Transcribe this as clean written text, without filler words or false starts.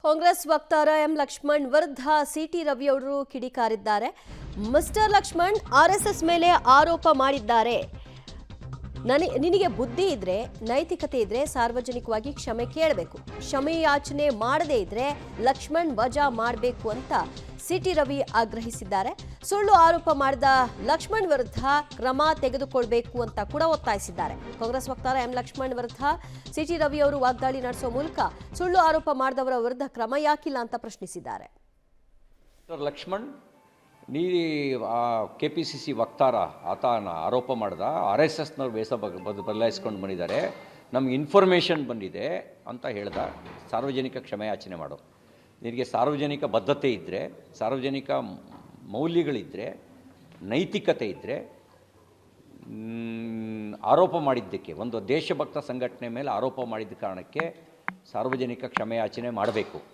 ಕಾಂಗ್ರೆಸ್ ವಕ್ತಾರ ಎಂ ಲಕ್ಷ್ಮಣ್ ವಿರುದ್ಧ ಸಿಟಿ ರವಿ ಅವರು ಕಿಡಿಕಾರಿದ್ದಾರೆ. ಮಿಸ್ಟರ್ ಲಕ್ಷ್ಮಣ್ ಆರ್ಎಸ್ಎಸ್ ಮೇಲೆ ಆರೋಪ ಮಾಡಿದ್ದಾರೆ. ನಿನಗೆ ಬುದ್ಧಿ ಇದ್ರೆ, ನೈತಿಕತೆ ಇದ್ರೆ ಸಾರ್ವಜನಿಕವಾಗಿ ಕ್ಷಮೆ ಕೇಳಬೇಕು. ಕ್ಷಮೆ ಯಾಚನೆ ಮಾಡದೇ ಇದ್ರೆ ಲಕ್ಷ್ಮಣ್ ವಜಾ ಮಾಡಬೇಕು ಅಂತ ಸಿಟಿ ರವಿ ಆಗ್ರಹಿಸಿದ್ದಾರೆ. ಸುಳ್ಳು ಆರೋಪ ಮಾಡಿದ ಲಕ್ಷ್ಮಣ್ ವಿರುದ್ಧ ಕ್ರಮ ತೆಗೆದುಕೊಳ್ಳಬೇಕು ಅಂತ ಕೂಡ ಒತ್ತಾಯಿಸಿದ್ದಾರೆ. ಕಾಂಗ್ರೆಸ್ ವಕ್ತಾರ ಎಂ ಲಕ್ಷ್ಮಣ್ ವಿರುದ್ಧ ಸಿಟಿ ರವಿ ಅವರು ವಾಗ್ದಾಳಿ ನಡೆಸುವ ಮೂಲಕ ಸುಳ್ಳು ಆರೋಪ ಮಾಡಿದವರ ವಿರುದ್ಧ ಕ್ರಮ ಯಾಕಿಲ್ಲ ಅಂತ ಪ್ರಶ್ನಿಸಿದ್ದಾರೆ. ಲಕ್ಷ್ಮಣ್ ನೀ KPCC ವಕ್ತಾರ ಆತನ ಆರೋಪ ಮಾಡ್ದ RSSನವ್ರು ವೇಷ ಬದಲಾಯಿಸ್ಕೊಂಡು ಬಂದಿದ್ದಾರೆ, ನಮ್ಗೆ ಇನ್ಫಾರ್ಮೇಷನ್ ಬಂದಿದೆ ಅಂತ ಹೇಳ್ದ. ಸಾರ್ವಜನಿಕ ಕ್ಷಮೆಯಾಚನೆ ಮಾಡು. ನಿನಗೆ ಸಾರ್ವಜನಿಕ ಬದ್ಧತೆ ಇದ್ದರೆ, ಸಾರ್ವಜನಿಕ ಮೌಲ್ಯಗಳಿದ್ದರೆ, ನೈತಿಕತೆ ಇದ್ದರೆ, ಆರೋಪ ಮಾಡಿದ್ದಕ್ಕೆ ಒಂದು ದೇಶಭಕ್ತ ಸಂಘಟನೆ ಮೇಲೆ ಆರೋಪ ಮಾಡಿದ್ದ ಕಾರಣಕ್ಕೆ ಸಾರ್ವಜನಿಕ ಕ್ಷಮೆಯಾಚನೆ ಮಾಡಬೇಕು.